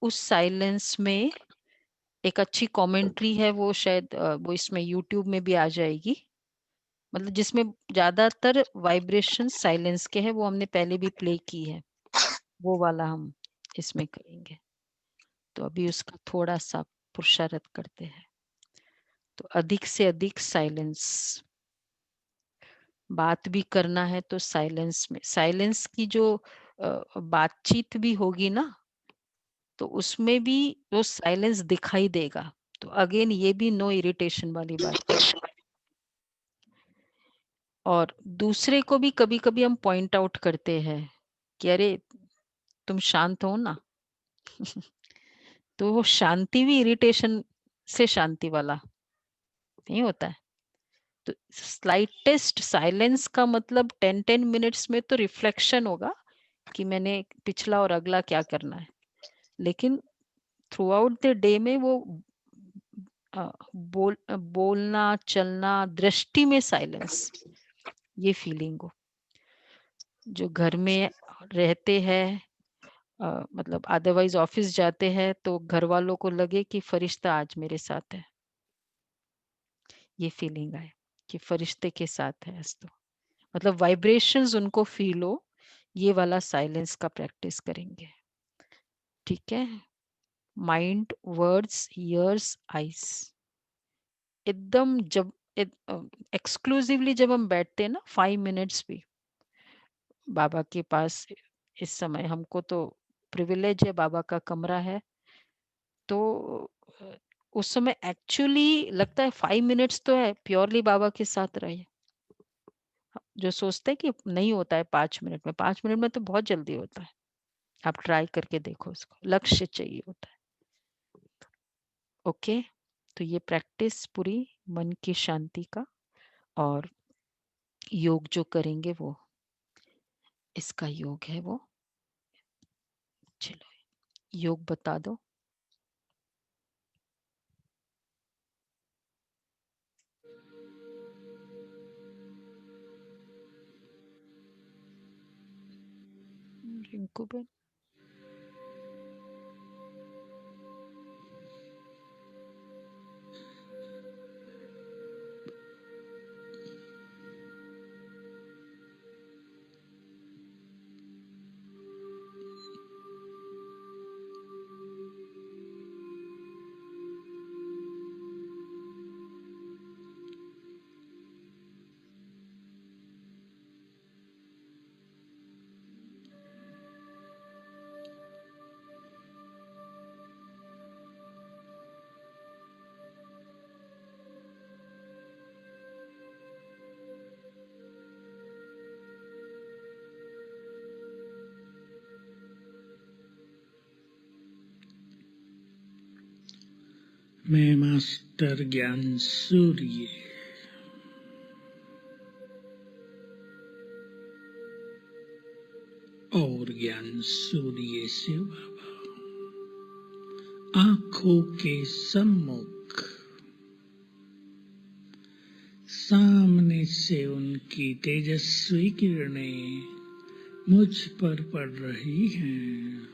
उस साइलेंस में एक अच्छी कमेंट्री है, वो शायद वो इसमें यूट्यूब में भी आ जाएगी, मतलब जिसमें ज्यादातर वाइब्रेशन साइलेंस के हैं, वो हमने पहले भी प्ले की है, वो वाला हम इसमें करेंगे। तो अभी उसका थोड़ा सा पुरुषारत करते हैं। तो अधिक से अधिक साइलेंस, बात भी करना है तो साइलेंस में, साइलेंस की जो बातचीत भी होगी ना, तो उसमें भी वो साइलेंस दिखाई देगा। तो अगेन ये भी नो इरिटेशन वाली बात है। और दूसरे को भी कभी कभी हम पॉइंट आउट करते हैं कि अरे तुम शांत हो ना। तो वो शांति भी इरिटेशन से शांति वाला नहीं होता है। तो स्लाइटेस्ट साइलेंस का मतलब 10 मिनट्स में तो रिफ्लेक्शन होगा कि मैंने पिछला और अगला क्या करना है, लेकिन थ्रू आउट द डे में वो बोलना चलना, दृष्टि में साइलेंस, ये फीलिंग हो। जो घर में रहते हैं, मतलब अदरवाइज ऑफिस जाते हैं, तो घर वालों को लगे कि फरिश्ता आज मेरे साथ है, ये फीलिंग आए कि फरिश्ते के साथ है आज तो, मतलब वाइब्रेशंस उनको फील हो। ये वाला साइलेंस का प्रैक्टिस करेंगे, ठीक है। माइंड, वर्ड्स, ईयर्स, आईज, एकदम जब एक्सक्लूसिवली जब हम बैठते हैं ना 5 मिनट्स भी बाबा के पास, इस समय हमको तो प्रिविलेज है, बाबा का कमरा है, तो उस समय एक्चुअली लगता है 5 मिनट्स तो है प्योरली बाबा के साथ रहे। जो सोचते हैं कि नहीं होता है 5 मिनट में, 5 मिनट में तो बहुत जल्दी होता है। आप ट्राई करके देखो, उसको लक्ष्य चाहिए होता है। ओके, तो ये प्रैक्टिस पूरी मन की शांति का, और योग जो करेंगे वो इसका योग है वो। चलो योग बता दो। रिंकू बेन, मैं मास्टर ज्ञान सूर्य और ज्ञान सूर्य से बाबा आंखों के सम्मुख सामने से उनकी तेजस्वी किरणें मुझ पर पड़ रही हैं।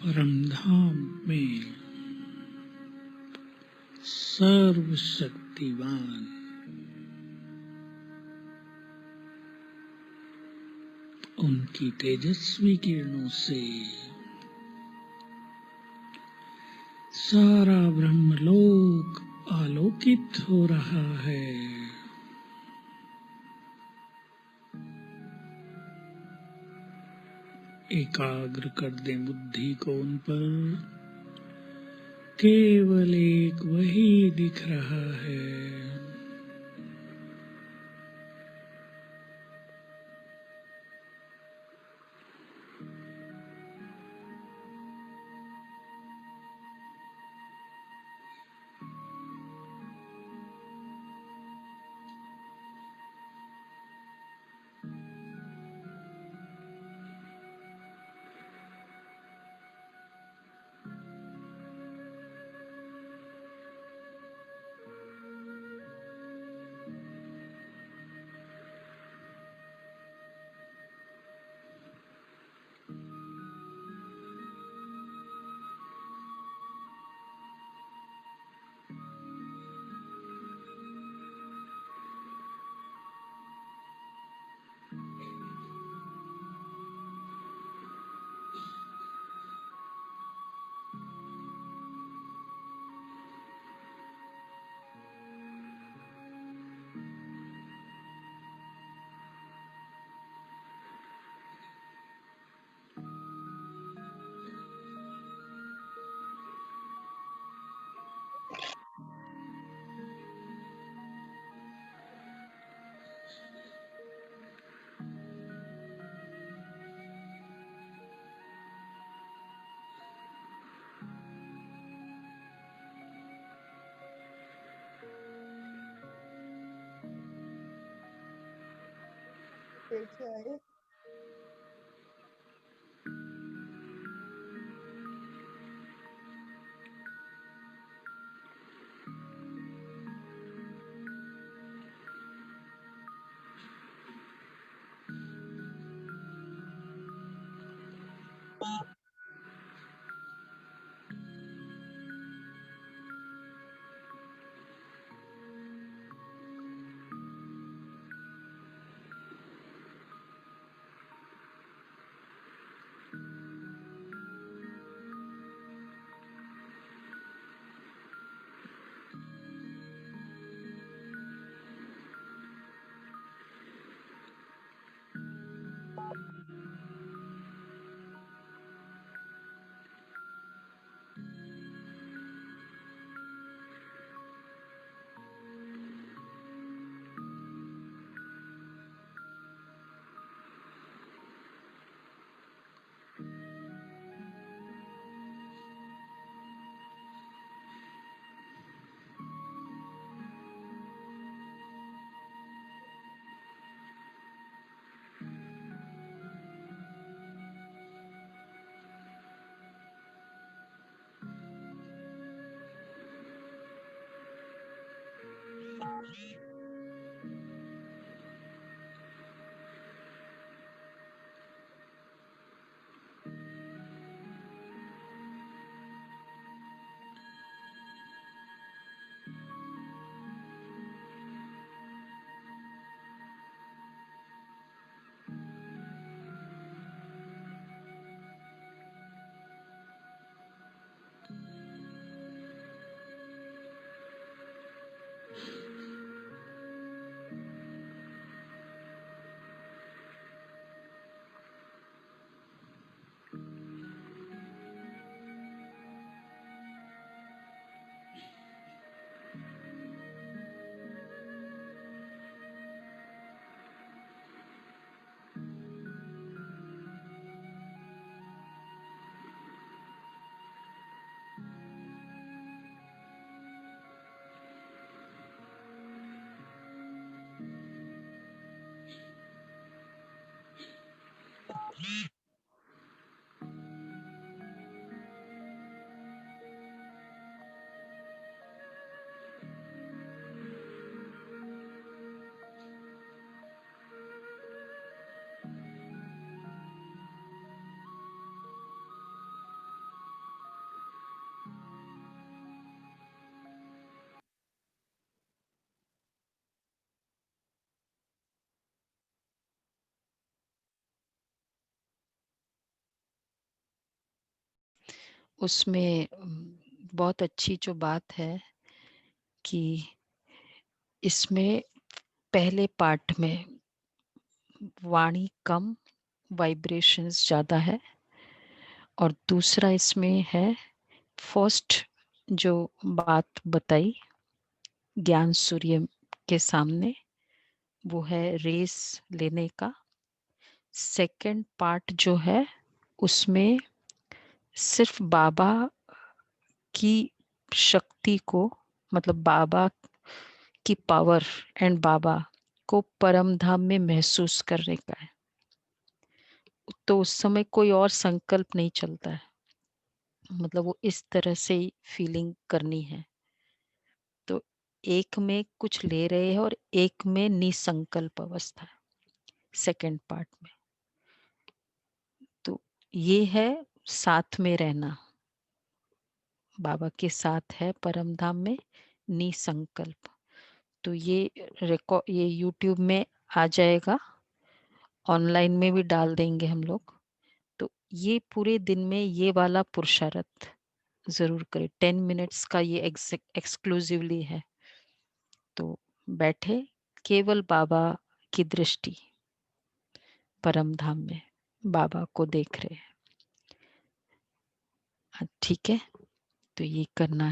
परमधाम में सर्वशक्तिवान उनकी तेजस्वी किरणों से सारा ब्रह्मलोक आलोकित हो रहा है। एकाग्र कर दें बुद्धि को उन पर। केवल एक वही दिख रहा है। उसमें बहुत अच्छी जो बात है कि इसमें पहले पार्ट में वाणी कम, वाइब्रेशंस ज़्यादा है, और दूसरा इसमें है फर्स्ट जो बात बताई ज्ञान सूर्य के सामने, वो है रेस लेने का। सेकंड पार्ट जो है उसमें सिर्फ बाबा की शक्ति को, मतलब बाबा की पावर एंड बाबा को परम धाम में महसूस करने का है। तो उस समय कोई और संकल्प नहीं चलता है, मतलब वो इस तरह से ही फीलिंग करनी है। तो एक में कुछ ले रहे हैं और एक में निसंकल्प अवस्था है सेकंड पार्ट में। तो ये है साथ में रहना, बाबा के साथ है परम धाम में निसंकल्प। तो ये ये यूट्यूब में आ जाएगा, ऑनलाइन में भी डाल देंगे हम लोग। तो ये पूरे दिन में ये वाला पुरुषार्थ जरूर करें। 10 मिनट्स का ये एक्सक्लूसिवली है। तो बैठे, केवल बाबा की दृष्टि, परम धाम में बाबा को देख रहे हैं। ठीक है, तो ये करना है।